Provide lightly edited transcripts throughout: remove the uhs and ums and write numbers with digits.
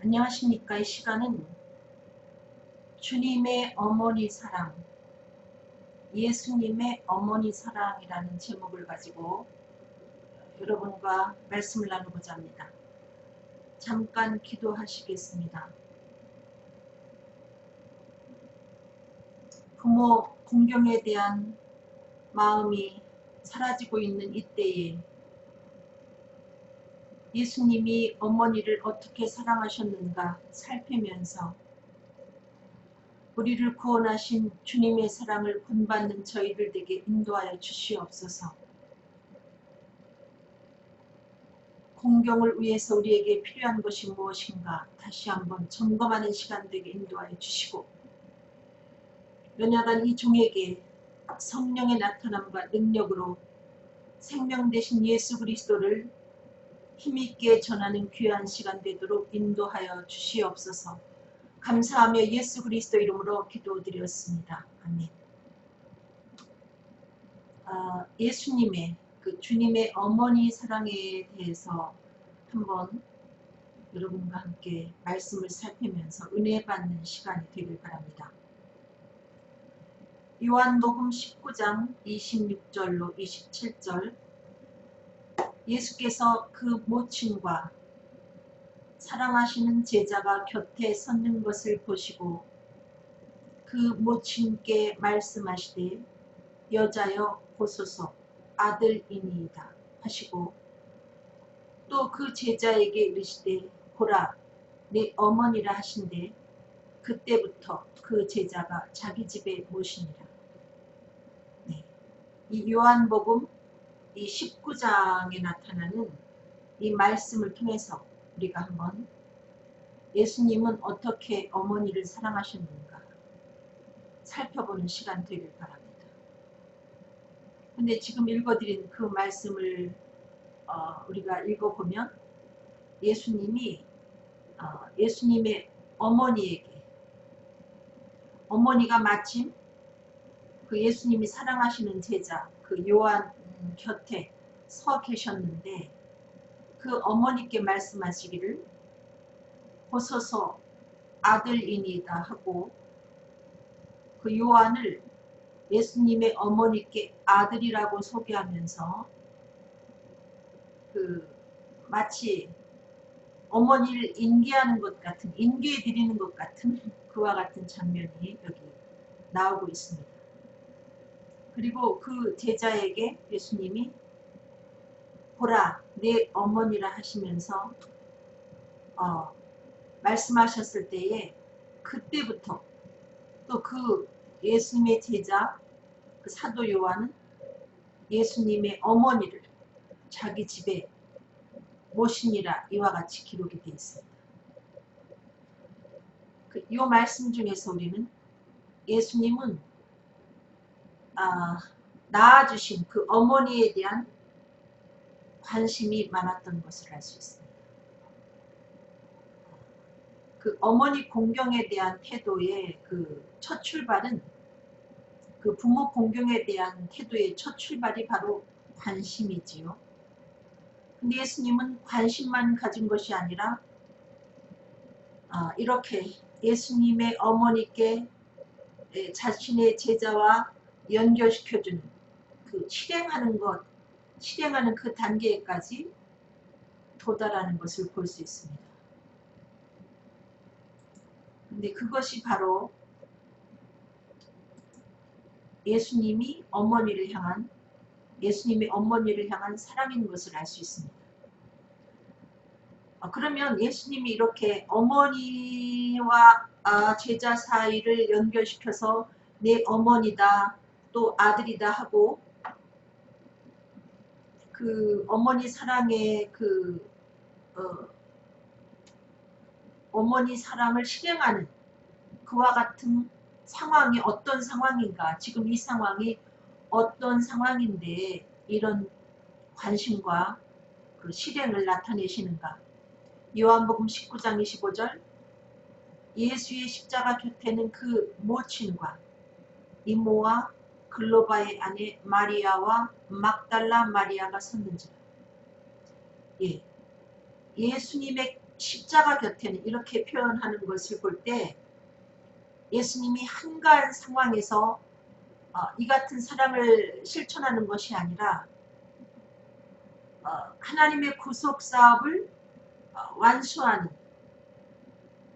안녕하십니까. 이 시간은 주님의 어머니 사랑, 예수님의 어머니 사랑이라는 제목을 가지고 여러분과 말씀을 나누고자 합니다. 잠깐 기도하시겠습니다. 부모 공경에 대한 마음이 사라지고 있는 이때에 예수님이 어머니를 어떻게 사랑하셨는가 살피면서 우리를 구원하신 주님의 사랑을 본받는 저희들에게 인도하여 주시옵소서. 공경을 위해서 우리에게 필요한 것이 무엇인가 다시 한번 점검하는 시간 되게 인도하여 주시고, 연약한 이 종에게 성령의 나타남과 능력으로 생명 되신 예수 그리스도를 힘있게 전하는 귀한 시간 되도록 인도하여 주시옵소서. 감사하며 예수 그리스도 이름으로 기도드렸습니다. 아멘. 예수님의 주님의 어머니 사랑에 대해서 한번 여러분과 함께 말씀을 살피면서 은혜 받는 시간이 되길 바랍니다. 요한복음 19장 26절로 27절, 예수께서 그 모친과 사랑하시는 제자가 곁에 섰는 것을 보시고 그 모친께 말씀하시되 여자여 보소서 아들이니이다 하시고, 또 그 제자에게 이르시되 보라 내 어머니라 하신대, 그때부터 그 제자가 자기 집에 모시니라. 이 요한복음 이 19장에 나타나는 이 말씀을 통해서 우리가 한번 예수님은 어떻게 어머니를 사랑하셨는가 살펴보는 시간 되길 바랍니다. 근데 지금 읽어드린 그 말씀을 우리가 읽어보면 예수님이 예수님의 어머니에게, 어머니가 마침 그 예수님이 사랑하시는 제자 그 요한 곁에 서 계셨는데, 그 어머니께 말씀하시기를 보소서 아들이니이다 하고, 그 요한을 예수님의 어머니께 아들이라고 소개하면서 마치 어머니를 인계하는 것 같은, 인계해 드리는 것 같은 그와 같은 장면이 여기 나오고 있습니다. 그리고 그 제자에게 예수님이 보라 내 어머니라 하시면서 말씀하셨을 때에, 그때부터 또 그 예수님의 제자 그 사도 요한은 예수님의 어머니를 자기 집에 모시니라 이와 같이 기록이 되어 있습니다. 이 말씀 중에서 우리는 예수님은 낳아주신 그 어머니에 대한 관심이 많았던 것을 알 수 있습니다. 그 어머니 공경에 대한 태도의 그 첫 출발은, 그 부모 공경에 대한 태도의 첫 출발이 바로 관심이지요. 근데 예수님은 관심만 가진 것이 아니라 이렇게 예수님의 어머니께 자신의 제자와 연결시켜주는 그 실행하는 그 단계까지 도달하는 것을 볼 수 있습니다. 근데 그것이 바로 예수님의 어머니를 향한 사랑인 것을 알 수 있습니다. 그러면 예수님이 이렇게 어머니와 제자 사이를 연결시켜서 내 어머니다 또 아들이다 하고, 그 어머니 사랑의 어머니 사랑을 실행하는 그와 같은 상황이 어떤 상황인가, 지금 이 상황이 어떤 상황인데 이런 관심과 그 실행을 나타내시는가. 요한복음 19장 25절, 예수의 십자가 곁에는 그 모친과 이모와 글로바의 아내 마리아와 막달라 마리아가 섰는지라. 예수님의 십자가 곁에는 이렇게 표현하는 것을 볼 때 예수님이 한가한 상황에서 이 같은 사랑을 실천하는 것이 아니라 하나님의 구속 사업을 완수하는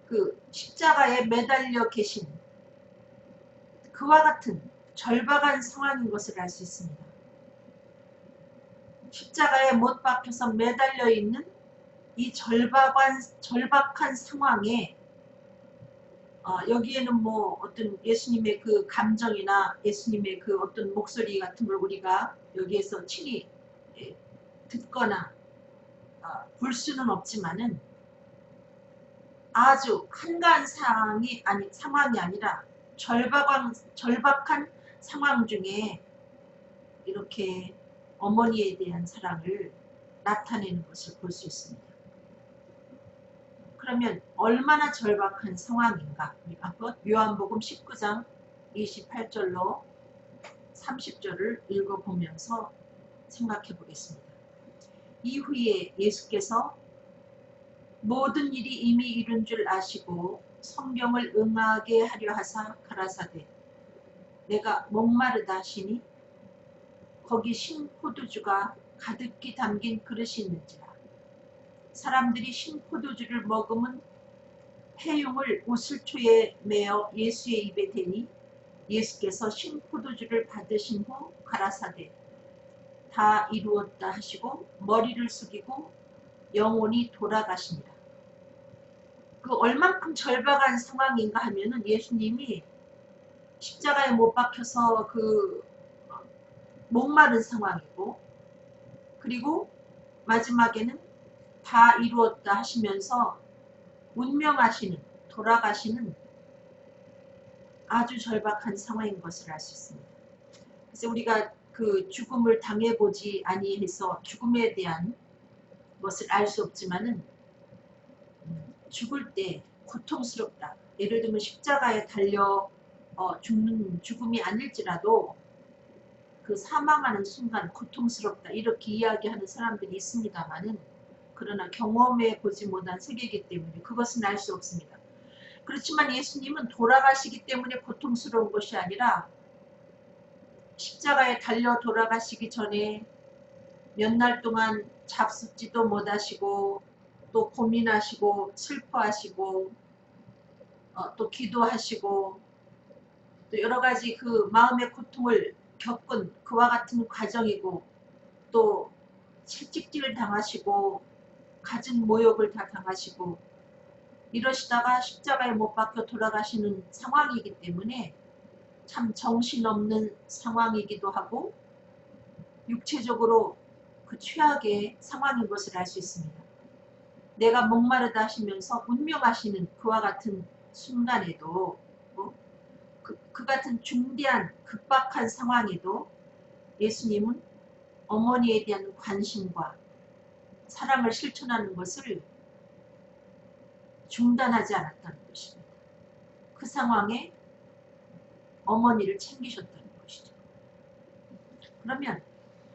그 십자가에 매달려 계신 그와 같은 절박한 상황인 것을 알 수 있습니다. 십자가에 못 박혀서 매달려 있는 이 절박한 상황에 여기에는 뭐 어떤 예수님의 그 감정이나 예수님의 그 어떤 목소리 같은 걸 우리가 여기에서 친히 듣거나 볼 수는 없지만은 아주 한가한 상황이 아니라 절박한 상황 중에 이렇게 어머니에 대한 사랑을 나타내는 것을 볼 수 있습니다. 그러면 얼마나 절박한 상황인가? 한번 요한복음 19장 28절로 30절을 읽어보면서 생각해 보겠습니다. 이후에 예수께서 모든 일이 이미 이룬 줄 아시고 성경을 응하게 하려 하사 가라사대 내가 목마르다 하시니 거기 신 포도주가 가득히 담긴 그릇이 있는지라. 사람들이 신 포도주를 머금은 해용을 우슬초에 매어 예수의 입에 대니 예수께서 신 포도주를 받으신 후 가라사대 다 이루었다 하시고 머리를 숙이고 영혼이 돌아가시니라. 그 얼만큼 절박한 상황인가 하면은 예수님이 십자가에 못 박혀서 그 목마른 상황이고 그리고 마지막에는 다 이루었다 하시면서 운명하시는 돌아가시는 아주 절박한 상황인 것을 알 수 있습니다. 그래서 우리가 그 죽음을 당해보지 아니해서 죽음에 대한 것을 알 수 없지만은 죽을 때 고통스럽다. 예를 들면 십자가에 달려 죽는 죽음이 아닐지라도 그 사망하는 순간 고통스럽다 이렇게 이야기하는 사람들이 있습니다만은 그러나 경험해 보지 못한 세계이기 때문에 그것은 알 수 없습니다. 그렇지만 예수님은 돌아가시기 때문에 고통스러운 것이 아니라 십자가에 달려 돌아가시기 전에 몇 날 동안 잡숫지도 못하시고 또 고민하시고 슬퍼하시고 또 기도하시고 또 여러가지 그 마음의 고통을 겪은 그와 같은 과정이고 또 채찍질을 당하시고 갖은 모욕을 다 당하시고 이러시다가 십자가에 못 박혀 돌아가시는 상황이기 때문에 참 정신없는 상황이기도 하고 육체적으로 그 최악의 상황인 것을 알 수 있습니다. 내가 목마르다 하시면서 운명하시는 그와 같은 순간에도 그 같은 중대한 급박한 상황에도 예수님은 어머니에 대한 관심과 사랑을 실천하는 것을 중단하지 않았다는 것입니다. 그 상황에 어머니를 챙기셨다는 것이죠. 그러면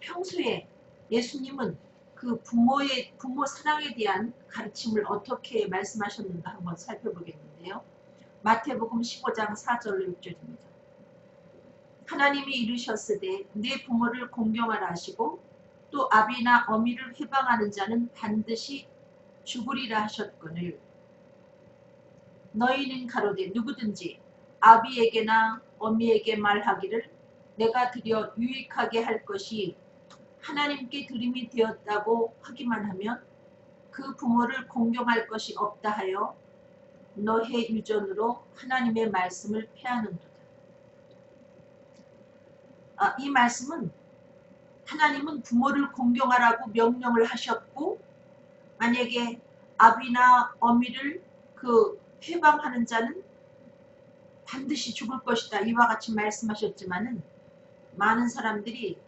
평소에 예수님은 그 부모 사랑에 대한 가르침을 어떻게 말씀하셨는가 한번 살펴보겠는데요. 마태복음 15장 4절로 6절입니다. 하나님이 이르셨으되 내 부모를 공경하라 하시고 또 아비나 어미를 회방하는 자는 반드시 죽으리라 하셨거늘 너희는 가로되 누구든지 아비에게나 어미에게 말하기를 내가 드려 유익하게 할 것이 하나님께 드림이 되었다고 하기만 하면 그 부모를 공경할 것이 없다 하여 너의 유전으로 하나님의 말씀을 폐하는도다. 이 말씀은 하나님은 부모를 공경하라고 명령을 하셨고 만약에 아비나 어미를 그 회방하는 자는 반드시 죽을 것이다. 이와 같이 말씀하셨지만은 많은 사람들이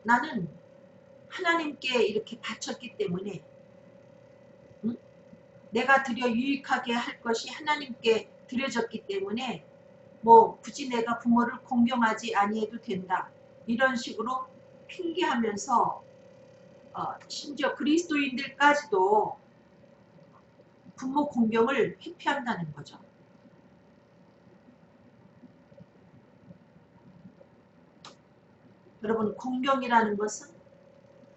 나는 하나님께 이렇게 바쳤기 때문에 내가 드려 유익하게 할 것이 하나님께 드려졌기 때문에 뭐 굳이 내가 부모를 공경하지 아니해도 된다. 이런 식으로 핑계하면서 심지어 그리스도인들까지도 부모 공경을 회피한다는 거죠. 여러분, 공경이라는 것은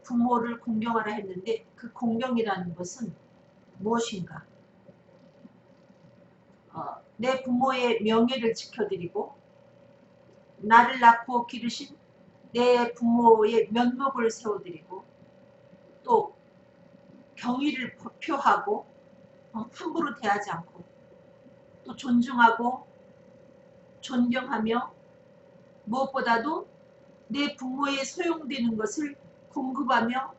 부모를 공경하라 했는데 그 공경이라는 것은 무엇인가? 내 부모의 명예를 지켜드리고 나를 낳고 기르신 내 부모의 면목을 세워드리고 또 경의를 표하고 함부로 대하지 않고 또 존중하고 존경하며 무엇보다도 내 부모에 소용되는 것을 공급하며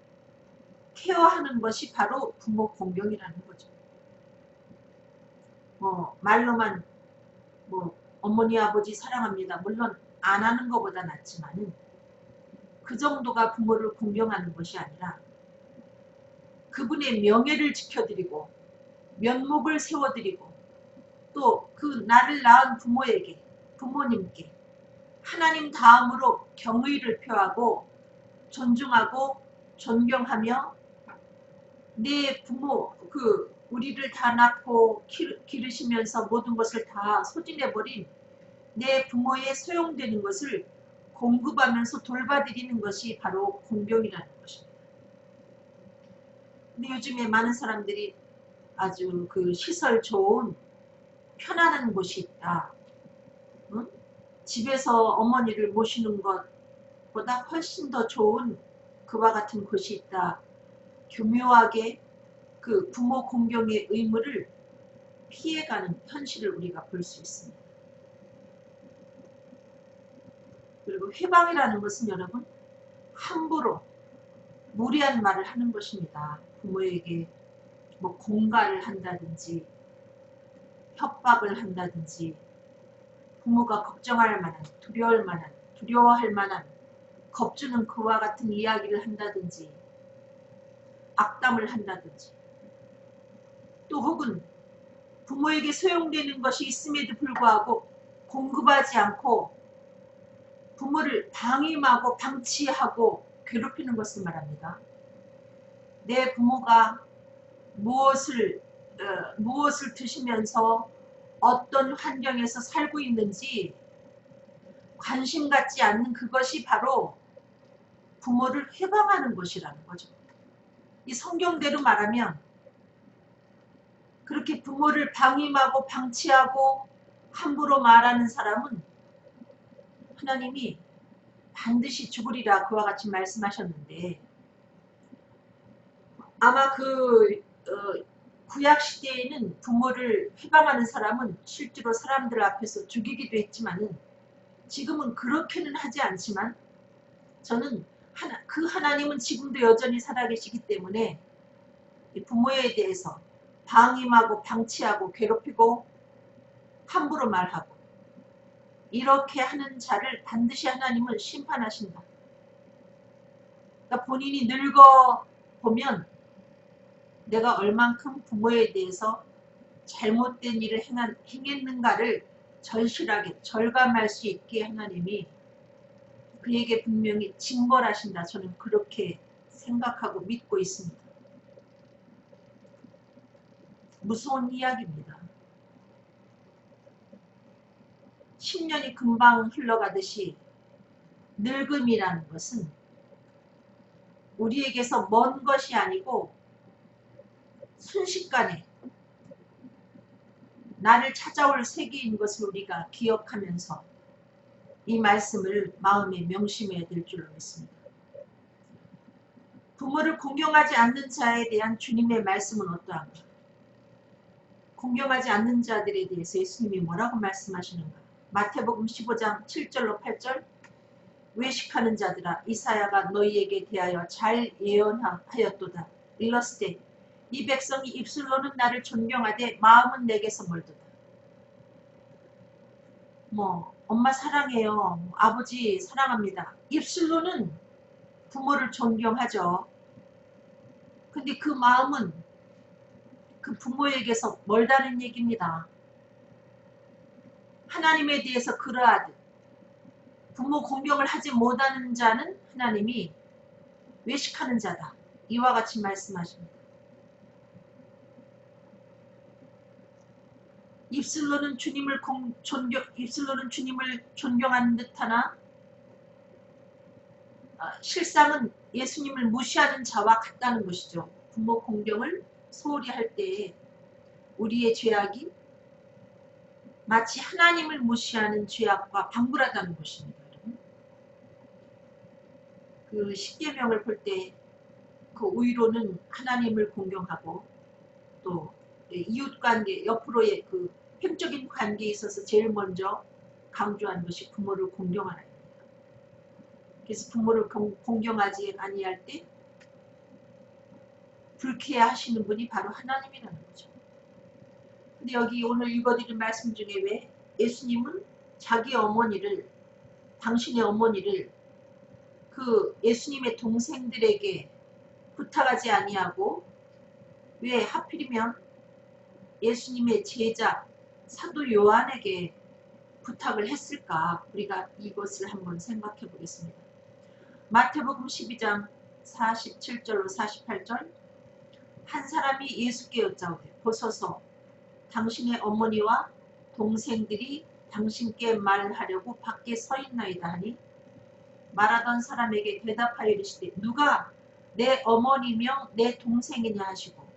케어하는 것이 바로 부모 공경이라는 거죠. 말로만 어머니 아버지 사랑합니다. 물론 안 하는 것보다 낫지만은 그 정도가 부모를 공경하는 것이 아니라 그분의 명예를 지켜드리고 면목을 세워드리고 또 그 나를 낳은 부모님께 하나님 다음으로 경의를 표하고 존중하고 존경하며 내 부모 우리를 다 낳고 기르시면서 모든 것을 다 소진해버린 내 부모에 소용되는 것을 공급하면서 돌봐드리는 것이 바로 공경이라는 것입니다. 근데 요즘에 많은 사람들이 아주 시설 좋은 편안한 곳이 있다. 응? 집에서 어머니를 모시는 것보다 훨씬 더 좋은 그와 같은 곳이 있다. 교묘하게 그 부모 공경의 의무를 피해가는 현실을 우리가 볼 수 있습니다. 그리고 회방이라는 것은 여러분 함부로 무리한 말을 하는 것입니다. 부모에게 공갈을 한다든지 협박을 한다든지 부모가 걱정할 만한 두려워할 만한 겁주는 그와 같은 이야기를 한다든지 악담을 한다든지 또 혹은 부모에게 소용되는 것이 있음에도 불구하고 공급하지 않고 부모를 방임하고 방치하고 괴롭히는 것을 말합니다. 내 부모가 무엇을 드시면서 어떤 환경에서 살고 있는지 관심 갖지 않는 그것이 바로 부모를 회방하는 것이라는 거죠. 이 성경대로 말하면 그렇게 부모를 방임하고 방치하고 함부로 말하는 사람은 하나님이 반드시 죽으리라 그와 같이 말씀하셨는데 아마 구약 시대에는 부모를 회방하는 사람은 실제로 사람들 앞에서 죽이기도 했지만은 지금은 그렇게는 하지 않지만 저는 그 하나님은 지금도 여전히 살아계시기 때문에 부모에 대해서 방임하고 방치하고 괴롭히고 함부로 말하고 이렇게 하는 자를 반드시 하나님은 심판하신다. 그러니까 본인이 늙어 보면 내가 얼만큼 부모에 대해서 잘못된 일을 행했는가를 절실하게 절감할 수 있게 하나님이 그에게 분명히 징벌하신다. 저는 그렇게 생각하고 믿고 있습니다. 무서운 이야기입니다. 10년이 금방 흘러가듯이 늙음이라는 것은 우리에게서 먼 것이 아니고 순식간에 나를 찾아올 세계인 것을 우리가 기억하면서 이 말씀을 마음에 명심해야 될 줄로 믿습니다. 부모를 공경하지 않는 자에 대한 주님의 말씀은 어떠한가? 공경하지 않는 자들에 대해서 예수님이 뭐라고 말씀하시는가? 마태복음 15장 7절로 8절 외식하는 자들아 이사야가 너희에게 대하여 잘 예언하였도다. 일러스되 이 백성이 입술로는 나를 존경하되 마음은 내게서 멀도다. 엄마 사랑해요. 아버지 사랑합니다. 입술로는 부모를 존경하죠. 근데 그 마음은 그 부모에게서 멀다는 얘기입니다. 하나님에 대해서 그러하듯 부모 공경을 하지 못하는 자는 하나님이 외식하는 자다. 이와 같이 말씀하십니다. 입술로는 주님을 존경하는 듯하나 실상은 예수님을 무시하는 자와 같다는 것이죠. 부모 공경을 소홀히 할 때에 우리의 죄악이 마치 하나님을 무시하는 죄악과 방불하다는 것입니다. 여러분. 그 십계명을 볼 때 그 우위로는 하나님을 공경하고 또 이웃관계, 옆으로의 그 형적인 관계에 있어서 제일 먼저 강조한 것이 부모를 공경하라. 그래서 부모를 공경하지 아니할 때 불쾌해하시는 분이 바로 하나님이라는 거죠. 근데 여기 오늘 읽어드린 말씀 중에 왜 예수님은 자기 어머니를, 당신의 어머니를 그 예수님의 동생들에게 부탁하지 아니하고 왜 하필이면 예수님의 제자 사도 요한에게 부탁을 했을까? 우리가 이것을 한번 생각해 보겠습니다. 마태복음 12장 47절로 48절 한 사람이 예수께 여짜오되 보소서 당신의 어머니와 동생들이 당신께 말하려고 밖에 서 있나이다 하니 말하던 사람에게 대답하여 이르시되 누가 내 어머니며 내 동생이냐 하시고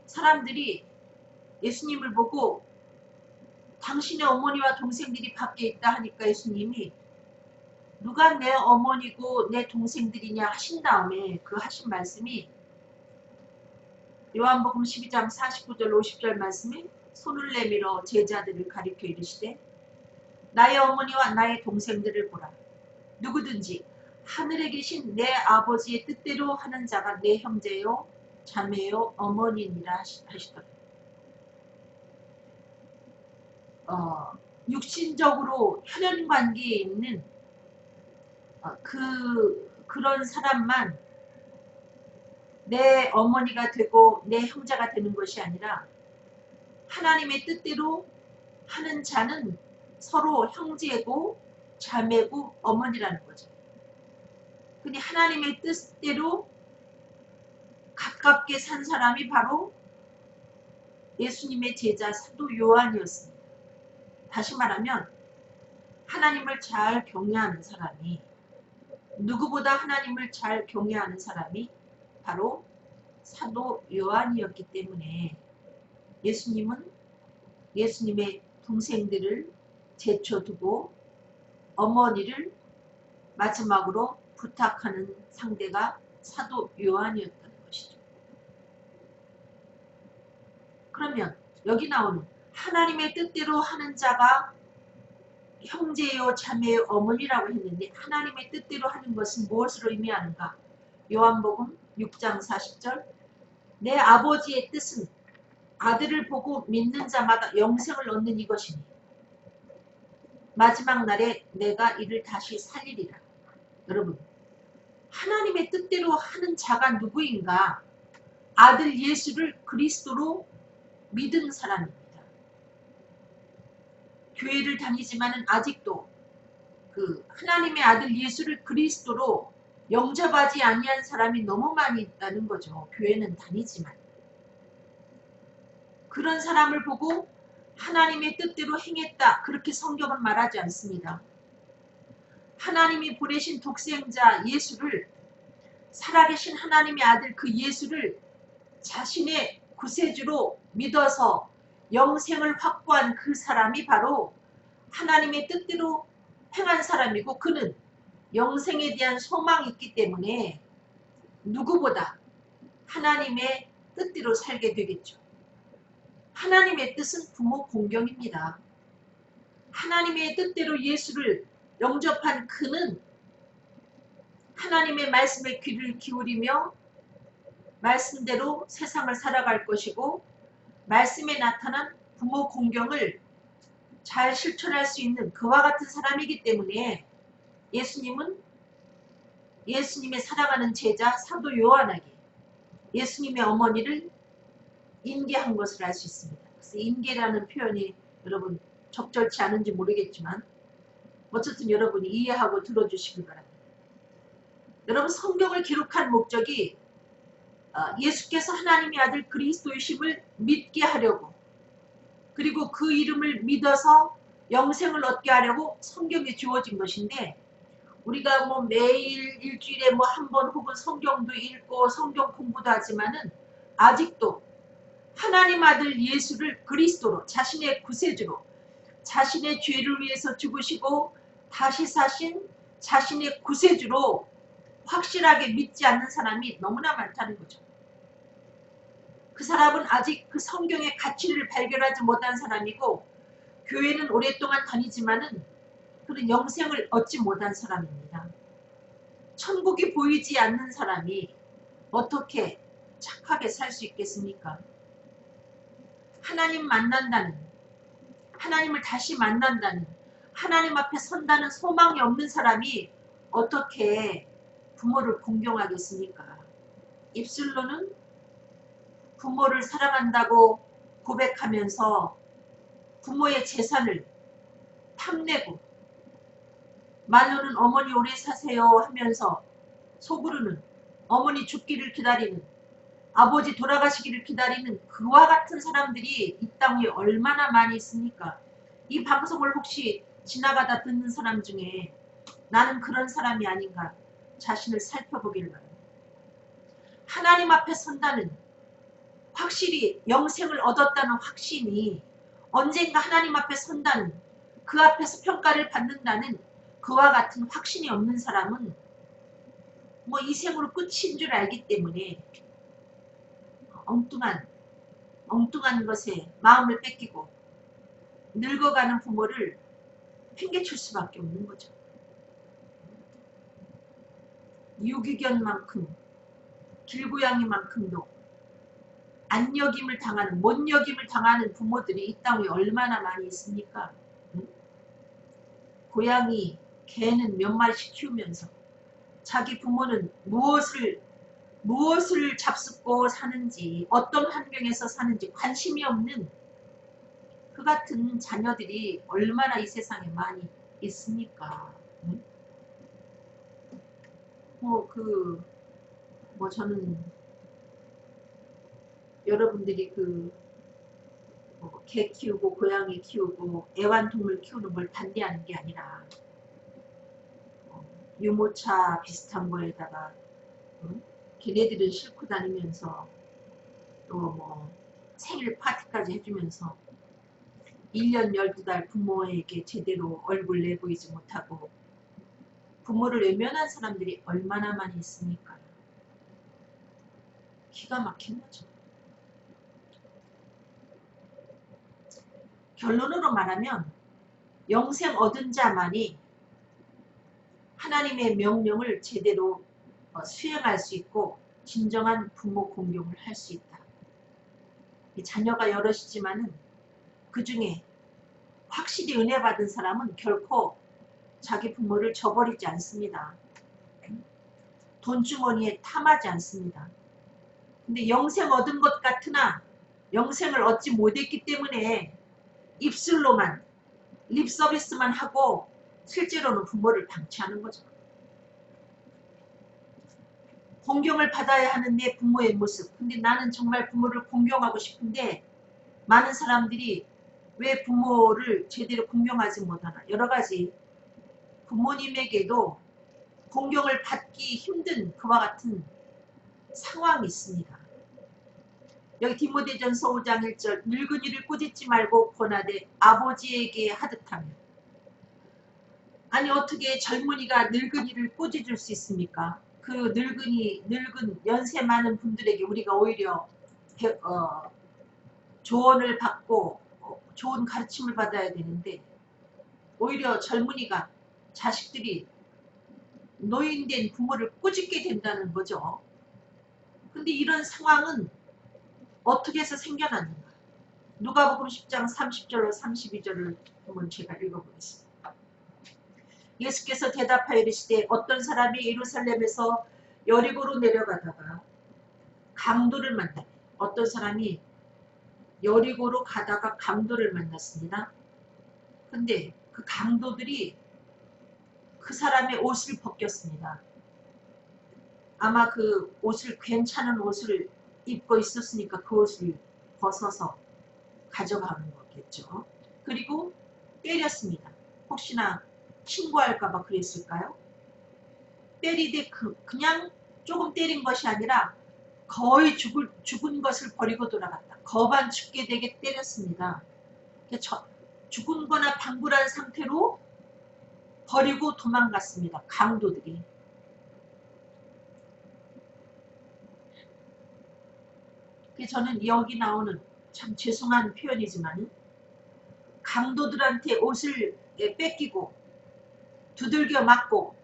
사람들이 예수님을 보고 당신의 어머니와 동생들이 밖에 있다 하니까 예수님이 누가 내 어머니고 내 동생들이냐 하신 다음에 그 하신 말씀이 요한복음 12장 49절 50절 말씀에 손을 내밀어 제자들을 가리켜 이르시되 나의 어머니와 나의 동생들을 보라. 누구든지 하늘에 계신 내 아버지의 뜻대로 하는 자가 내 형제요 자매요 어머니니라 하시더라. 육신적으로 혈연 관계에 있는 그런 사람만 내 어머니가 되고 내 형제가 되는 것이 아니라 하나님의 뜻대로 하는 자는 서로 형제고 자매고 어머니라는 거죠. 근데 하나님의 뜻대로 가깝게 산 사람이 바로 예수님의 제자 사도 요한이었습니다. 다시 말하면 하나님을 잘 경외하는 사람이 누구보다 하나님을 잘 경외하는 사람이 바로 사도 요한이었기 때문에 예수님은 예수님의 동생들을 제쳐두고 어머니를 마지막으로 부탁하는 상대가 사도 요한이었다는 것이죠. 그러면 여기 나오는 하나님의 뜻대로 하는 자가 형제요 자매요 어머니라고 했는데 하나님의 뜻대로 하는 것은 무엇을 의미하는가? 요한복음 6장 40절 내 아버지의 뜻은 아들을 보고 믿는 자마다 영생을 얻는 이것이니 마지막 날에 내가 이를 다시 살리리라. 여러분 하나님의 뜻대로 하는 자가 누구인가? 아들 예수를 그리스도로 믿은 사람입니다. 교회를 다니지만은 아직도 그 하나님의 아들 예수를 그리스도로 영접하지 아니한 사람이 너무 많이 있다는 거죠. 교회는 다니지만. 그런 사람을 보고 하나님의 뜻대로 행했다. 그렇게 성경은 말하지 않습니다. 하나님이 보내신 독생자 예수를 살아계신 하나님의 아들 그 예수를 자신의 구세주로 믿어서 영생을 확보한 그 사람이 바로 하나님의 뜻대로 행한 사람이고 그는 영생에 대한 소망이 있기 때문에 누구보다 하나님의 뜻대로 살게 되겠죠. 하나님의 뜻은 부모 공경입니다. 하나님의 뜻대로 예수를 영접한 그는 하나님의 말씀에 귀를 기울이며 말씀대로 세상을 살아갈 것이고 말씀에 나타난 부모 공경을 잘 실천할 수 있는 그와 같은 사람이기 때문에 예수님은 예수님의 사랑하는 제자 사도 요한에게 예수님의 어머니를 인계한 것을 알 수 있습니다. 그래서 인계라는 표현이 여러분 적절치 않은지 모르겠지만 어쨌든 여러분이 이해하고 들어주시길 바랍니다. 여러분 성경을 기록한 목적이 예수께서 하나님의 아들 그리스도이심을 믿게 하려고 그리고 그 이름을 믿어서 영생을 얻게 하려고 성경에 주어진 것인데 우리가 뭐 매일 일주일에 뭐 한 번 혹은 성경도 읽고 성경 공부도 하지만은 아직도 하나님 아들 예수를 그리스도로 자신의 구세주로 자신의 죄를 위해서 죽으시고 다시 사신 자신의 구세주로 확실하게 믿지 않는 사람이 너무나 많다는 거죠. 그 사람은 아직 그 성경의 가치를 발견하지 못한 사람이고 교회는 오랫동안 다니지만은 그런 영생을 얻지 못한 사람입니다. 천국이 보이지 않는 사람이 어떻게 착하게 살 수 있겠습니까? 하나님 만난다는, 하나님을 다시 만난다는, 하나님 앞에 선다는 소망이 없는 사람이 어떻게 부모를 공경하겠습니까? 입술로는 부모를 사랑한다고 고백하면서 부모의 재산을 탐내고 말로는 어머니 오래 사세요 하면서 속으로는 어머니 죽기를 기다리는 아버지 돌아가시기를 기다리는 그와 같은 사람들이 이 땅 위에 얼마나 많이 있습니까? 이 방송을 혹시 지나가다 듣는 사람 중에 나는 그런 사람이 아닌가 자신을 살펴보기를 바랍니다. 하나님 앞에 선다는 확실히 영생을 얻었다는 확신이 언젠가 하나님 앞에 선다는 그 앞에서 평가를 받는다는 그와 같은 확신이 없는 사람은 뭐 이 생으로 끝인 줄 알기 때문에 엉뚱한 것에 마음을 뺏기고 늙어가는 부모를 팽개칠 수밖에 없는 거죠. 유기견만큼 길고양이만큼도 안여김을 당하는 못여김을 당하는 부모들이 이 땅에 얼마나 많이 있습니까? 응? 고양이, 개는 몇 마리씩 키우면서 자기 부모는 무엇을 잡숫고 사는지 어떤 환경에서 사는지 관심이 없는 그 같은 자녀들이 얼마나 이 세상에 많이 있습니까? 응? 저는 여러분들이 개 키우고 고양이 키우고 애완동물 키우는 걸 반대하는 게 아니라 유모차 비슷한 거에다가 걔네들은 싣고 다니면서 또 뭐 생일 파티까지 해주면서 1년 12달 부모에게 제대로 얼굴 내보이지 못하고 부모를 외면한 사람들이 얼마나 많이 있습니까? 기가 막힌 거죠. 결론으로 말하면 영생 얻은 자만이 하나님의 명령을 제대로 수행할 수 있고 진정한 부모 공경을 할 수 있다. 자녀가 여럿이지만은 그 중에 확실히 은혜 받은 사람은 결코 자기 부모를 저버리지 않습니다. 돈주머니에 탐하지 않습니다. 근데 영생 얻은 것 같으나 영생을 얻지 못했기 때문에 입술로만 립 서비스만 하고 실제로는 부모를 방치하는 거죠. 공경을 받아야 하는 내 부모의 모습. 근데 나는 정말 부모를 공경하고 싶은데 많은 사람들이 왜 부모를 제대로 공경하지 못하나. 여러 가지 부모님에게도 공경을 받기 힘든 그와 같은 상황이 있습니다. 여기 디모데전서 5장 1절 늙은이를 꾸짖지 말고 권하되 아버지에게 하듯하며. 아니 어떻게 젊은이가 늙은이를 꾸짖을 수 있습니까? 그 늙은 연세 많은 분들에게 우리가 오히려 조언을 받고 좋은 가르침을 받아야 되는데 오히려 젊은이가 자식들이 노인된 부모를 꾸짖게 된다는 거죠. 근데 이런 상황은 어떻게 해서 생겨났는가? 누가복음 10장 30절로 32절을 한번 제가 읽어보겠습니다. 예수께서 대답하여 이르시되 어떤 사람이 예루살렘에서 여리고로 내려가다가 강도를 만나니 어떤 사람이 여리고로 가다가 강도를 만났습니다. 근데 그 강도들이 그 사람의 옷을 벗겼습니다. 아마 그 옷을 괜찮은 옷을 입고 있었으니까 그 옷을 벗어서 가져가는 거겠죠. 그리고 때렸습니다. 혹시나 신고할까봐 그랬을까요? 때리되 그냥 조금 때린 것이 아니라 거의 죽은 것을 버리고 돌아갔다. 거반 죽게 되게 때렸습니다. 죽은 거나 방불한 상태로 버리고 도망갔습니다. 강도들이. 저는 여기 나오는 참 죄송한 표현이지만 강도들한테 옷을 뺏기고 두들겨 맞고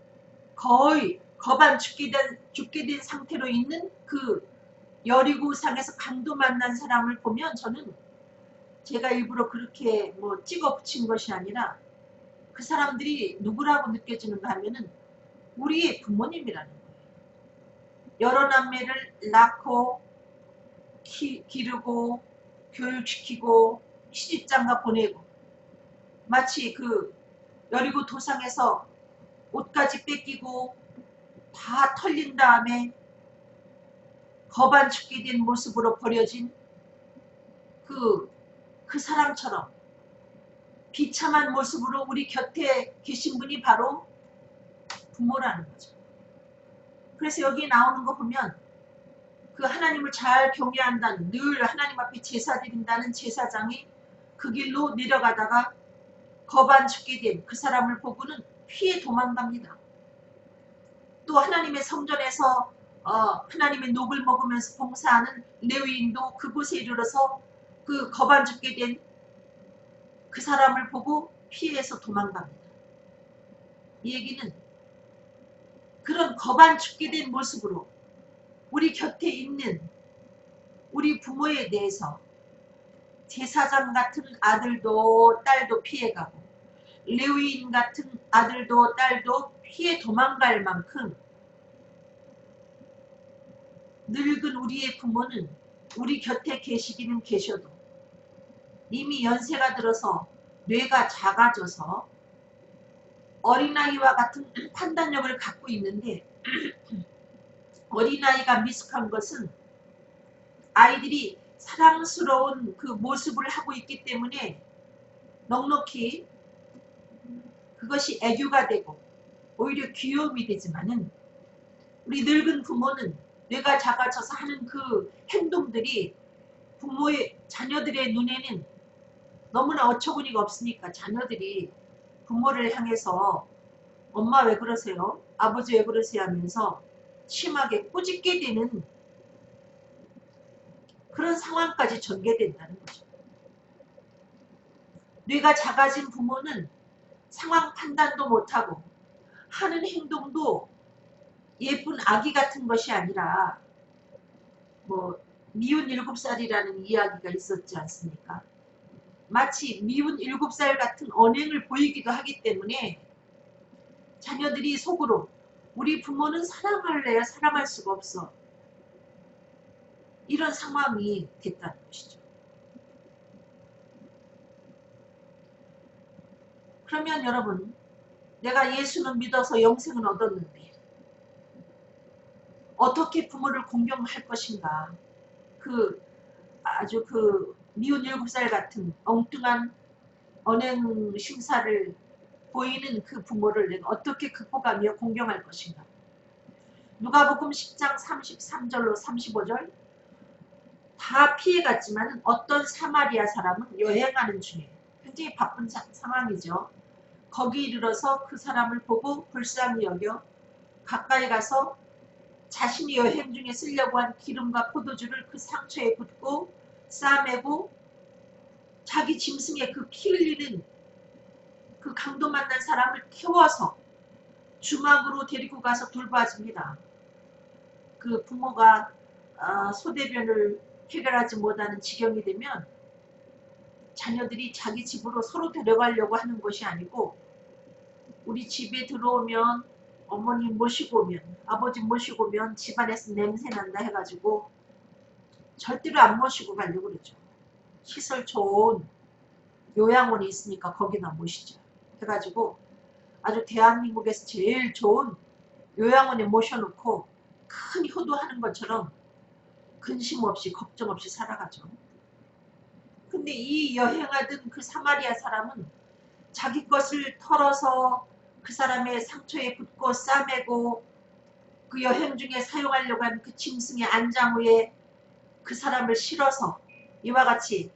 거의 거반 죽게 된 상태로 있는 그 여리고상에서 강도 만난 사람을 보면 저는 제가 일부러 그렇게 뭐 찍어 붙인 것이 아니라 그 사람들이 누구라고 느껴지는가 하면은 우리의 부모님이라는 거예요. 여러 남매를 낳고 기르고 교육시키고 시집장가 보내고 마치 그 여리고 도상에서 옷까지 뺏기고 다 털린 다음에 거반 죽게 된 모습으로 버려진 그 사람처럼 비참한 모습으로 우리 곁에 계신 분이 바로 부모라는 거죠. 그래서 여기 나오는 거 보면 그 하나님을 잘 경외한다는, 늘 하나님 앞에 제사 드린다는 제사장이 그 길로 내려가다가 거반 죽게 된 그 사람을 보고는 피해 도망갑니다. 또 하나님의 성전에서 하나님의 녹을 먹으면서 봉사하는 레위인도 그곳에 이르러서 그 거반 죽게 된 그 사람을 보고 피해서 도망갑니다. 이 얘기는 그런 거반 죽게 된 모습으로 우리 곁에 있는 우리 부모에 대해서 제사장 같은 아들도 딸도 피해가고 레위인 같은 아들도 딸도 피해 도망갈 만큼 늙은 우리의 부모는 우리 곁에 계시기는 계셔도 이미 연세가 들어서 뇌가 작아져서 어린아이와 같은 판단력을 갖고 있는데 어린아이가 미숙한 것은 아이들이 사랑스러운 그 모습을 하고 있기 때문에 넉넉히 그것이 애교가 되고 오히려 귀여움이 되지만은 우리 늙은 부모는 뇌가 작아져서 하는 그 행동들이 부모의 자녀들의 눈에는 너무나 어처구니가 없으니까 자녀들이 부모를 향해서 엄마 왜 그러세요? 아버지 왜 그러세요? 하면서 심하게 꾸짖게 되는 그런 상황까지 전개된다는 거죠. 뇌가 작아진 부모는 상황 판단도 못하고 하는 행동도 예쁜 아기 같은 것이 아니라 뭐 미운 7살이라는 이야기가 있었지 않습니까? 마치 미운 7살 같은 언행을 보이기도 하기 때문에 자녀들이 속으로 우리 부모는 사랑할래야 사랑할 수가 없어. 이런 상황이 됐다는 것이죠. 그러면 여러분, 내가 예수는 믿어서 영생을 얻었는데 어떻게 부모를 공경할 것인가? 아주 미운 7살 같은 엉뚱한 언행 심사를 보이는 그 부모를 내가 어떻게 극복하며 공경할 것인가? 누가복음 10장 33절로 35절 다 피해갔지만 어떤 사마리아 사람은 여행하는 중에 굉장히 바쁜 상황이죠. 거기 이르러서 그 사람을 보고 불쌍히 여겨 가까이 가서 자신이 여행 중에 쓰려고 한 기름과 포도주를 그 상처에 붓고 싸매고 자기 짐승에 그 피 흘리는 그 강도 만난 사람을 태워서 주막으로 데리고 가서 돌봐줍니다. 그 부모가 소대변을 해결하지 못하는 지경이 되면 자녀들이 자기 집으로 서로 데려가려고 하는 것이 아니고 우리 집에 들어오면 어머니 모시고 오면 아버지 모시고 오면 집안에서 냄새 난다 해가지고 절대로 안 모시고 가려고 그러죠. 시설 좋은 요양원이 있으니까 거기나 모시죠. 해가지고 아주 대한민국에서 제일 좋은 요양원에 모셔놓고 큰 효도하는 것처럼 근심 없이 걱정 없이 살아가죠. 근데 이 여행하던 그 사마리아 사람은 자기 것을 털어서 그 사람의 상처에 붓고 싸매고 그 여행 중에 사용하려고 한 그 짐승의 안장후에 그 사람을 실어서 이와 같이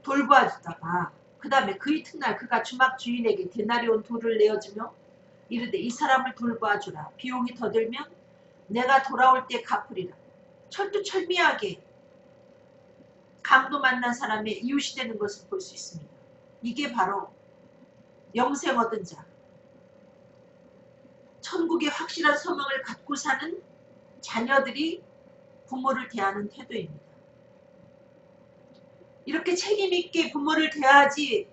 돌보아주다가 그 다음에 그 이튿날 그가 주막 주인에게 데나리온 돌을 내어주며 이르되 이 사람을 돌보아주라. 비용이 더 들면 내가 돌아올 때 갚으리라. 철두철미하게 강도 만난 사람의 이웃이 되는 것을 볼 수 있습니다. 이게 바로 영생 얻은 자, 천국의 확실한 소망을 갖고 사는 자녀들이 부모를 대하는 태도입니다. 이렇게 책임있게 부모를 대하지,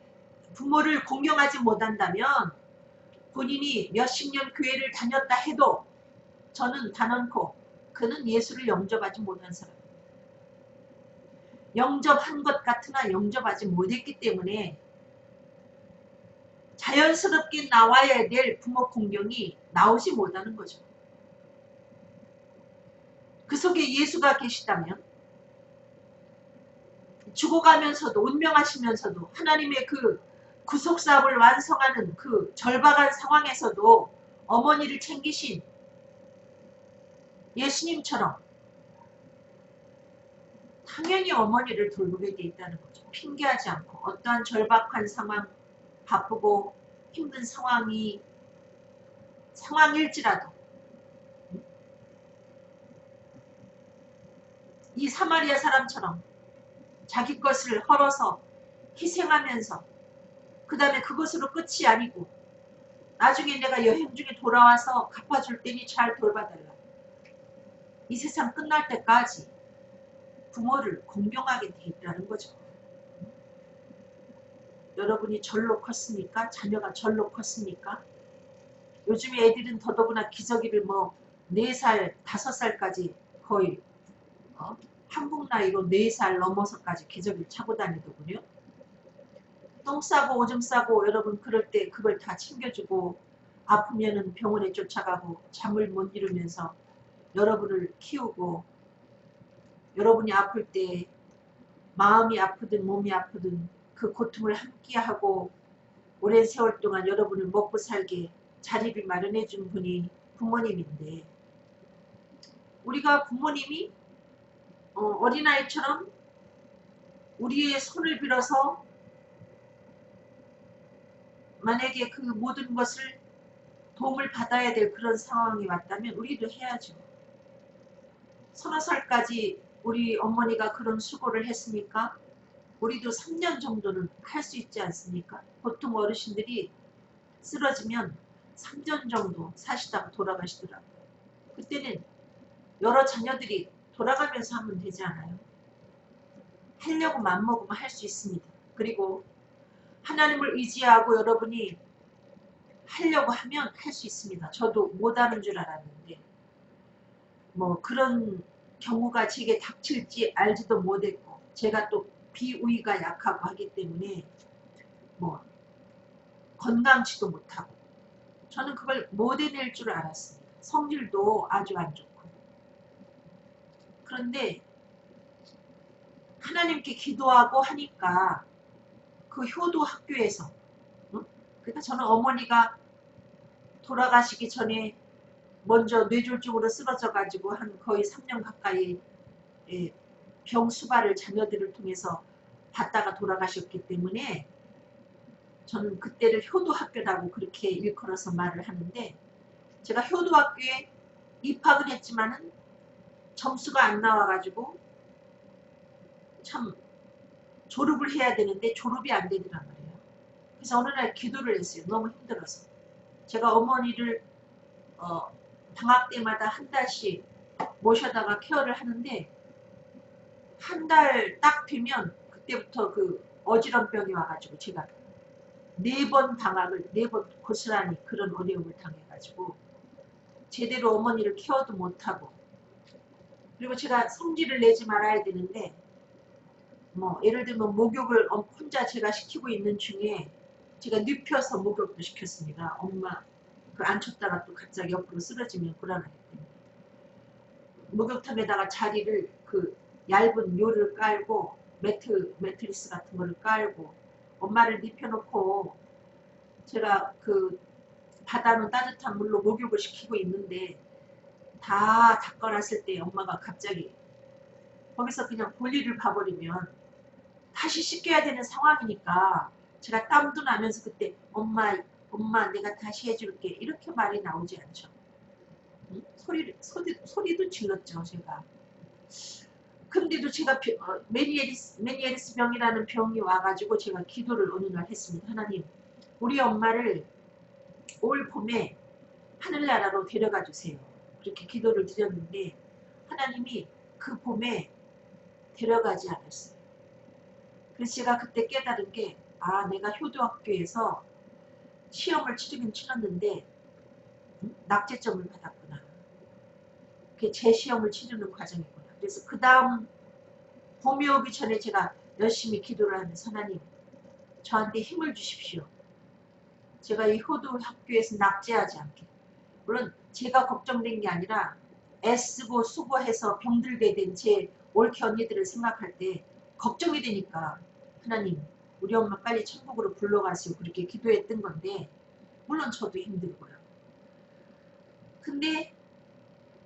부모를 공경하지 못한다면 본인이 몇십 년 교회를 다녔다 해도 저는 단언코 그는 예수를 영접하지 못한 사람입니다. 영접한 것 같으나 영접하지 못했기 때문에 자연스럽게 나와야 될 부모 공경이 나오지 못하는 거죠. 그 속에 예수가 계시다면 죽어가면서도 운명하시면서도 하나님의 그 구속사업을 완성하는 그 절박한 상황에서도 어머니를 챙기신 예수님처럼 당연히 어머니를 돌보게 돼 있다는 거죠. 핑계하지 않고 어떠한 절박한 상황, 바쁘고 힘든 상황일지라도 이 사마리아 사람처럼 자기 것을 헐어서 희생하면서 그 다음에 그것으로 끝이 아니고 나중에 내가 여행 중에 돌아와서 갚아줄 테니 잘 돌봐달라. 이 세상 끝날 때까지 부모를 공경하게 돼 있다는 거죠. 여러분이 절로 컸습니까? 자녀가 절로 컸습니까? 요즘에 애들은 더더구나 기저귀를 4살, 5살까지 거의 한국 나이로 4살 넘어서까지 기저귀를 차고 다니더군요. 똥 싸고 오줌 싸고 여러분 그럴 때 그걸 다 챙겨주고 아프면은 병원에 쫓아가고 잠을 못 이루면서 여러분을 키우고 여러분이 아플 때 마음이 아프든 몸이 아프든 그 고통을 함께하고 오랜 세월 동안 여러분을 먹고 살게 자리를 마련해 준 분이 부모님인데 우리가 부모님이 어린아이처럼 우리의 손을 빌어서 만약에 그 모든 것을 도움을 받아야 될 그런 상황이 왔다면 우리도 해야죠. 서너 살까지 우리 어머니가 그런 수고를 했으니까 우리도 3년 정도는 할 수 있지 않습니까? 보통 어르신들이 쓰러지면 3년 정도 사시다가 돌아가시더라고요. 그때는 여러 자녀들이 돌아가면서 하면 되지 않아요? 하려고 맘먹으면 할 수 있습니다. 그리고 하나님을 의지하고 여러분이 하려고 하면 할 수 있습니다. 저도 못하는 줄 알았는데 그런 경우가 제게 닥칠지 알지도 못했고 제가 또 비위가 약하고 하기 때문에 건강치도 못하고 저는 그걸 못 해낼 줄 알았습니다. 성질도 아주 안 좋고 그런데 하나님께 기도하고 하니까 그 효도 학교에서 그러니까 저는 어머니가 돌아가시기 전에 먼저 뇌졸중으로 쓰러져 가지고 한 거의 3년 가까이 병수발을 자녀들을 통해서 받다가 돌아가셨기 때문에 저는 그때를 효도학교라고 그렇게 일컬어서 말을 하는데 제가 효도학교에 입학은 했지만은 점수가 안 나와가지고 참 졸업을 해야 되는데 졸업이 안 되더란 말이에요. 그래서 어느 날 기도를 했어요. 너무 힘들어서. 제가 어머니를 방학 때마다 한 달씩 모셔다가 케어를 하는데 한 달 딱 되면 그때부터 그 어지럼병이 와가지고 제가 4번 방학을 4번 고스란히 그런 어려움을 당해가지고 제대로 어머니를 케어도 못하고 그리고 제가 성질을 내지 말아야 되는데 예를 들면 목욕을 혼자 제가 시키고 있는 중에 제가 눕혀서 목욕도 시켰습니다. 엄마 그 앉혔다가 또 갑자기 옆으로 쓰러지면 곤란하기 때문에 목욕탕에다가 자리를 그 얇은 묘를 깔고 매트리스 같은 거를 깔고 엄마를 눕혀놓고 제가 그 바다는 따뜻한 물로 목욕을 시키고 있는데 다 닦아놨을 때 엄마가 갑자기 거기서 그냥 볼일을 봐버리면 다시 씻겨야 되는 상황이니까 제가 땀도 나면서 그때 엄마 내가 다시 해줄게 이렇게 말이 나오지 않죠. 응? 소리도 질렀죠 제가. 근데도 제가 메니에리스 병이라는 병이 와가지고 제가 기도를 어느 날 했습니다. 하나님 우리 엄마를 올 봄에 하늘나라로 데려가 주세요. 그렇게 기도를 드렸는데 하나님이 그 봄에 데려가지 않았어요. 그래서 제가 그때 깨달은 게 내가 효도학교에서 시험을 치르긴 치렀는데 낙제점을 받았구나. 그게 제 시험을 치르는 과정이구나. 그래서 그 다음 봄이 오기 전에 제가 열심히 기도를 하면서 하나님 저한테 힘을 주십시오. 제가 이 효도학교에서 낙제하지 않게. 물론 제가 걱정된 게 아니라 애쓰고 수고해서 병들게 된 제 올케 언니들을 생각할 때 걱정이 되니까 하나님 우리 엄마 빨리 천국으로 불러가시오 그렇게 기도했던 건데 물론 저도 힘들고요. 근데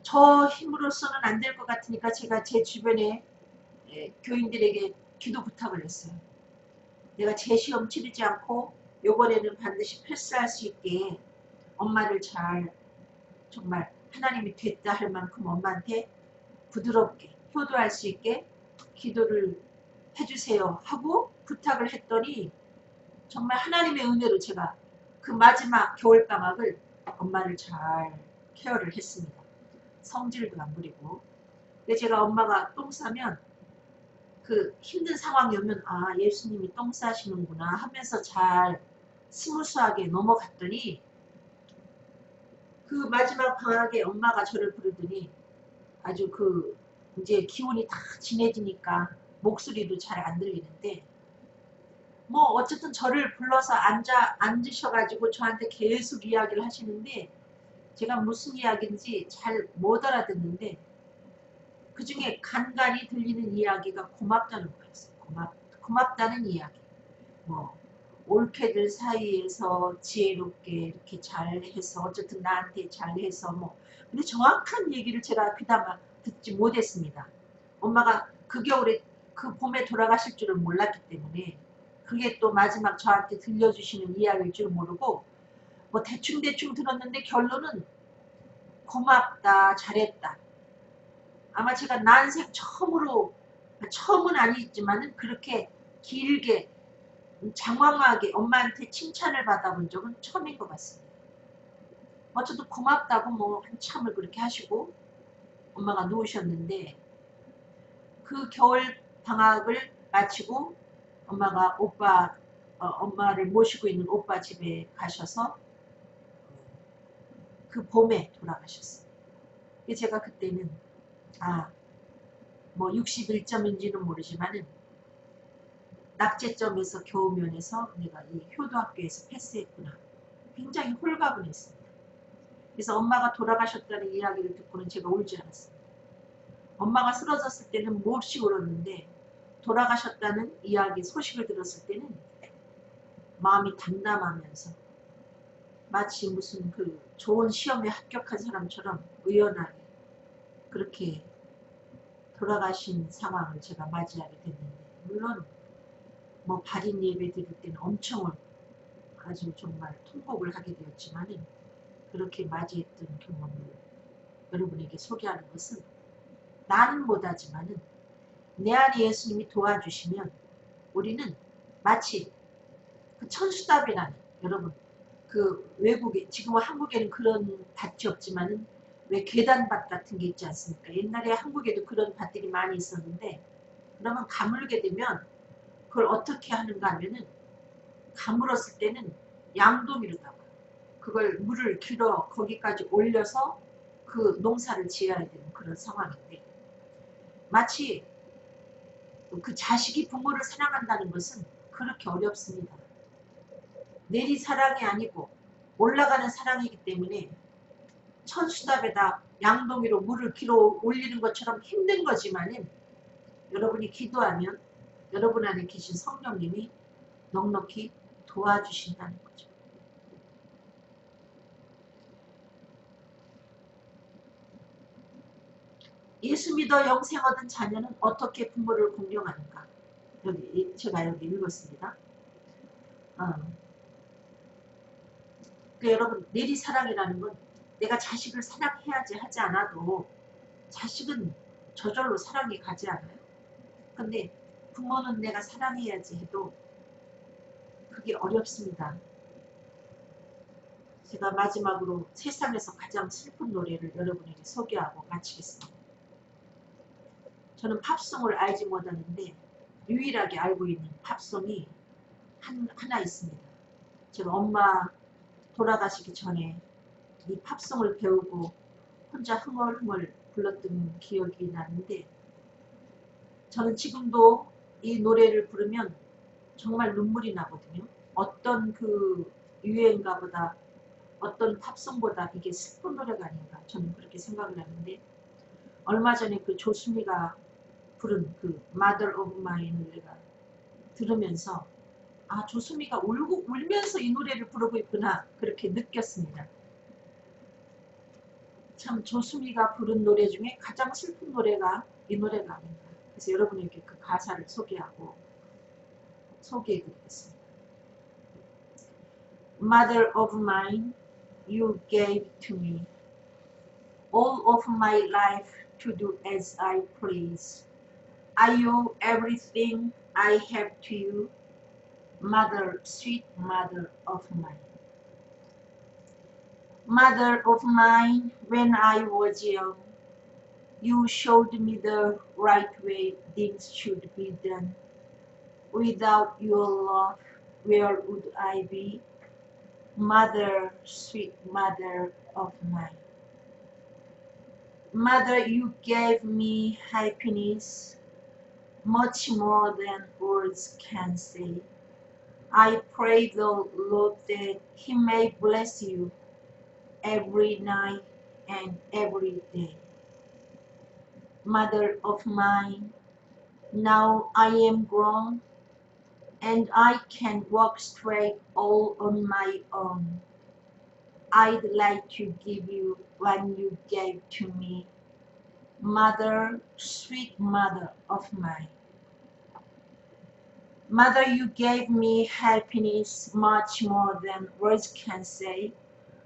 저 힘으로서는 안 될 것 같으니까 제가 제 주변에 교인들에게 기도 부탁을 했어요. 내가 제 시험 치르지 않고 요번에는 반드시 패스할 수 있게 엄마를 잘 정말 하나님이 됐다 할 만큼 엄마한테 부드럽게 효도할 수 있게 기도를 해주세요 하고 부탁을 했더니 정말 하나님의 은혜로 제가 그 마지막 겨울방학을 엄마를 잘 케어를 했습니다. 성질도 안 부리고. 근데 제가 엄마가 똥 싸면 그 힘든 상황이 오면 예수님이 똥 싸시는구나 하면서 잘 스무스하게 넘어갔더니 그 마지막 방학에 엄마가 저를 부르더니 아주 그 이제 기운이 다 진해지니까 목소리도 잘 안 들리는데 뭐 어쨌든 저를 불러서 앉으셔가지고 저한테 계속 이야기를 하시는데 제가 무슨 이야기인지 잘 못 알아듣는데 그 중에 간간히 들리는 이야기가 고맙다는 거였어요. 고맙다는 이야기. 뭐 올케들 사이에서 지혜롭게 이렇게 잘해서 어쨌든 나한테 잘해서 뭐 근데 정확한 얘기를 제가 그나마 듣지 못했습니다. 엄마가 그 겨울에 그 봄에 돌아가실 줄은 몰랐기 때문에 그게 또 마지막 저한테 들려주시는 이야기일 줄 모르고 뭐 대충 들었는데 결론은 고맙다 잘했다. 아마 제가 난생 처음은 아니지만은 그렇게 길게 장황하게 엄마한테 칭찬을 받아본 적은 처음인 것 같습니다. 어쨌든 고맙다고 뭐 한참을 그렇게 하시고 엄마가 누우셨는데 그 겨울 방학을 마치고 엄마가 엄마를 모시고 있는 오빠 집에 가셔서 그 봄에 돌아가셨어요. 제가 그때는 뭐 61점인지는 모르지만은 낙제점에서 겨우 면에서 내가 이 효도학교에서 패스했구나. 굉장히 홀가분했습니다. 그래서 엄마가 돌아가셨다는 이야기를 듣고는 제가 울지 않았습니다. 엄마가 쓰러졌을 때는 몹시 울었는데 돌아가셨다는 이야기 소식을 들었을 때는 마음이 담담하면서 마치 무슨 그 좋은 시험에 합격한 사람처럼 의연하게 그렇게 돌아가신 상황을 제가 맞이하게 됐는데 물론 뭐 발인 예배 드릴 때는 엄청 아주 정말 통곡을 하게 되었지만은 그렇게 맞이했던 경험을 여러분에게 소개하는 것은 나는 못하지만은 내 안에 예수님이 도와주시면 우리는 마치 그 천수답이라는 여러분 그 외국에 지금은 한국에는 그런 밭이 없지만은 왜 계단밭 같은 게 있지 않습니까? 옛날에 한국에도 그런 밭들이 많이 있었는데 그러면 가물게 되면 그걸 어떻게 하는가 하면은 가물었을 때는 양도미로다가 그걸 물을 길어 거기까지 올려서 그 농사를 지어야 되는 그런 상황인데 마치 그 자식이 부모를 사랑한다는 것은 그렇게 어렵습니다. 내리 사랑이 아니고 올라가는 사랑이기 때문에 천수답에다 양동이로 물을 길어 올리는 것처럼 힘든 거지만 여러분이 기도하면 여러분 안에 계신 성령님이 넉넉히 도와주신다는 거죠. 예수 믿어 영생 얻은 자녀는 어떻게 부모를 공경하는가? 여기 제가 여기 읽었습니다. 여러분, 내리사랑이라는 건 내가 자식을 사랑해야지 하지 않아도 자식은 저절로 사랑이 가지 않아요? 근데 부모는 내가 사랑해야지 해도 그게 어렵습니다. 제가 마지막으로 세상에서 가장 슬픈 노래를 여러분에게 소개하고 마치겠습니다. 저는 팝송을 알지 못하는데 유일하게 알고 있는 팝송이 하나 있습니다. 제가 엄마 돌아가시기 전에 이 팝송을 배우고 혼자 흥얼흥얼 불렀던 기억이 나는데 저는 지금도 이 노래를 부르면 정말 눈물이 나거든요. 어떤 그 유행가보다 어떤 팝송보다 이게 슬픈 노래가 아닌가 저는 그렇게 생각을 하는데 얼마 전에 그 조수미가 부른 그 Mother of Mine을 내가 들으면서 아 조수미가 울면서 이 노래를 부르고 있구나 그렇게 느꼈습니다. 참 조수미가 부른 노래 중에 가장 슬픈 노래가 이 노래가 아닌가. 그래서 여러분에게 그 가사를 소개해드리겠습니다. Mother of mine, you gave to me all of my life to do as I please. I owe everything I have to you, mother, sweet mother of mine. Mother of mine, when I was young, you showed me the right way things should be done. Without your love, where would I be? Mother, sweet mother of mine. Mother, you gave me happiness, much more than words can say. I pray the Lord that He may bless you every night and every day. Mother of mine, now I am grown, and I can walk straight all on my own. I'd like to give you what you gave to me, mother, sweet mother of mine. Mother, you gave me happiness much more than words can say.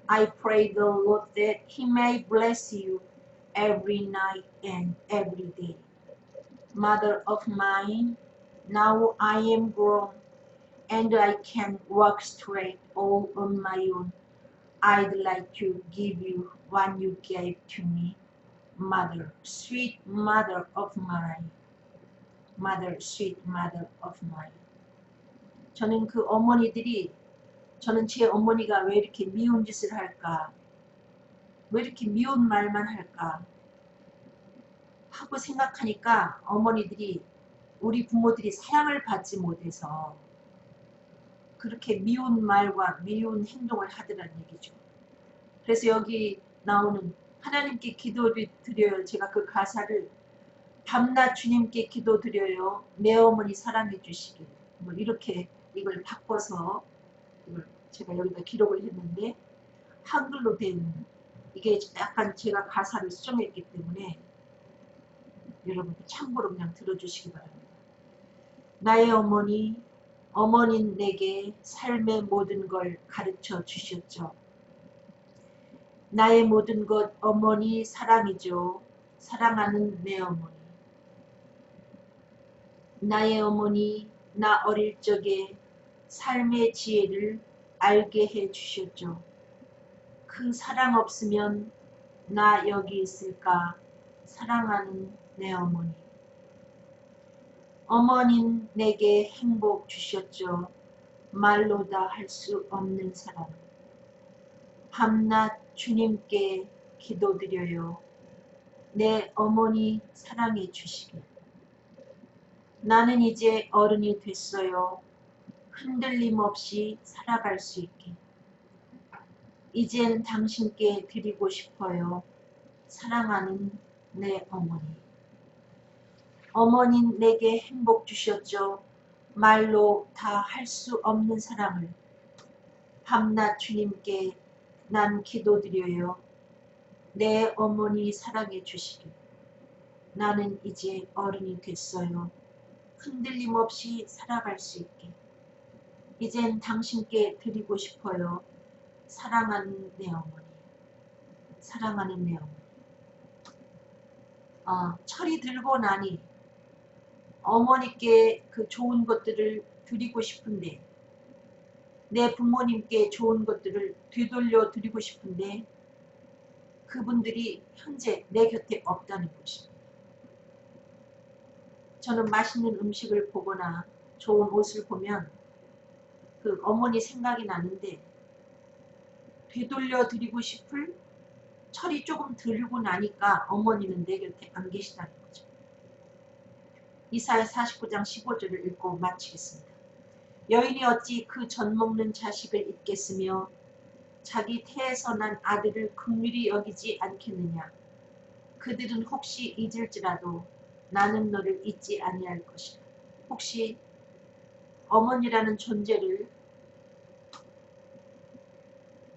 I pray the Lord that He may bless you every night and every day. Mother of mine, now I am grown, and I can walk straight all on my own. I'd like to give you what you gave to me, mother, sweet mother of mine. Mother, sweet mother of mine. 저는 그 어머니들이 저는 제 어머니가 왜 이렇게 미운 짓을 할까? 왜 이렇게 미운 말만 할까? 하고 생각하니까 어머니들이 우리 부모들이 사랑을 받지 못해서 그렇게 미운 말과 미운 행동을 하더라는 얘기죠. 그래서 여기 나오는 하나님께 기도드려요. 제가 그 가사를 밤낮 주님께 기도드려요. 내 어머니 사랑해 주시길. 뭐 이렇게 이걸 바꿔서 이걸 제가 여기다 기록을 했는데 한글로 된 이게 약간 제가 가사를 수정했기 때문에 여러분 참고로 그냥 들어주시기 바랍니다. 나의 어머니는 내게 삶의 모든 걸 가르쳐 주셨죠. 나의 모든 것 어머니 사랑이죠. 사랑하는 내 어머니. 나의 어머니 나 어릴 적에 삶의 지혜를 알게 해 주셨죠. 그 사랑 없으면 나 여기 있을까? 사랑하는 내 어머니. 어머니는 내게 행복 주셨죠. 말로 다 할 수 없는 사랑. 밤낮 주님께 기도드려요. 내 어머니 사랑해 주시길. 나는 이제 어른이 됐어요. 흔들림 없이 살아갈 수 있게. 이젠 당신께 드리고 싶어요. 사랑하는 내 어머니. 어머니는 내게 행복 주셨죠. 말로 다 할 수 없는 사랑을. 밤낮 주님께 난 기도드려요. 내 어머니 사랑해 주시길. 나는 이제 어른이 됐어요. 흔들림 없이 살아갈 수 있게. 이젠 당신께 드리고 싶어요. 사랑하는 내 어머니. 사랑하는 내 어머니. 철이 들고 나니 어머니께 그 좋은 것들을 드리고 싶은데, 내 부모님께 좋은 것들을 되돌려 드리고 싶은데 그분들이 현재 내 곁에 없다는 것입니다. 저는 맛있는 음식을 보거나 좋은 옷을 보면 그 어머니 생각이 나는데, 되돌려 드리고 싶을 철이 조금 들고 나니까 어머니는 내 곁에 안 계시다는 거죠. 이사야 49장 15절을 읽고 마치겠습니다. 여인이 어찌 그 젖 먹는 자식을 잊겠으며 자기 태에서 난 아들을 긍휼히 여기지 않겠느냐. 그들은 혹시 잊을지라도 나는 너를 잊지 아니할 것이라. 혹시 어머니라는 존재를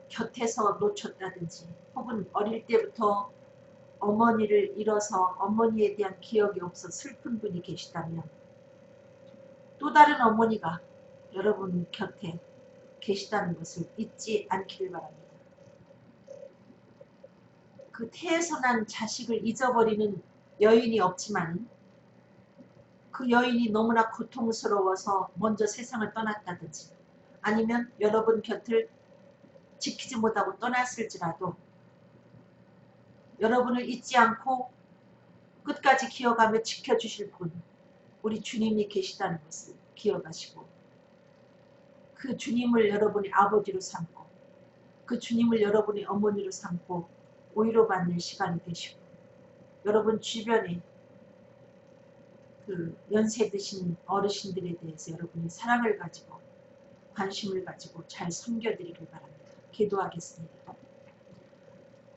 곁에서 놓쳤다든지, 혹은 어릴 때부터 어머니를 잃어서 어머니에 대한 기억이 없어 슬픈 분이 계시다면, 또 다른 어머니가 여러분 곁에 계시다는 것을 잊지 않기를 바랍니다. 그 태에서 난 자식을 잊어버리는 여인이 없지만, 그 여인이 너무나 고통스러워서 먼저 세상을 떠났다든지, 아니면 여러분 곁을 지키지 못하고 떠났을지라도 여러분을 잊지 않고 끝까지 기억하며 지켜주실 분, 우리 주님이 계시다는 것을 기억하시고, 그 주님을 여러분이 아버지로 삼고, 그 주님을 여러분이 어머니로 삼고 위로받는 시간이 되시고, 여러분 주변에 그 연세 드신 어르신들에 대해서 여러분이 사랑을 가지고 관심을 가지고 잘 섬겨드리길 바랍니다. 기도하겠습니다.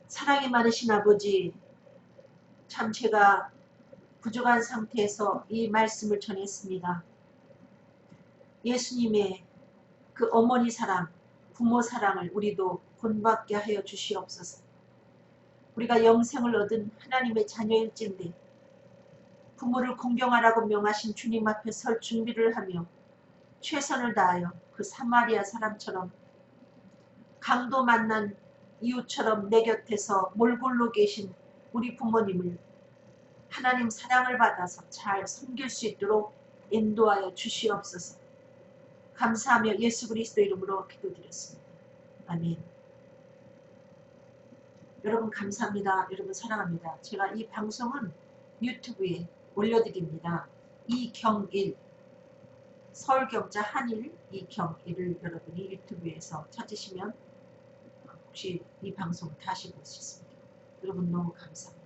사랑이 많으신 아버지, 참 제가 부족한 상태에서 이 말씀을 전했습니다. 예수님의 그 어머니 사랑, 부모 사랑을 우리도 본받게 하여 주시옵소서. 우리가 영생을 얻은 하나님의 자녀일진데 부모를 공경하라고 명하신 주님 앞에 설 준비를 하며 최선을 다하여 그 사마리아 사람처럼, 강도 만난 이웃처럼 내 곁에서 몰골로 계신 우리 부모님을 하나님 사랑을 받아서 잘 섬길 수 있도록 인도하여 주시옵소서. 감사하며 예수 그리스도 이름으로 기도드렸습니다. 아멘. 여러분 감사합니다. 여러분 사랑합니다. 제가 이 방송은 유튜브에 올려드립니다. 이경일, 서울경자 한일 이경일을 여러분이 유튜브에서 찾으시면 혹시 이 방송 다시 볼 수 있습니다. 여러분 너무 감사합니다.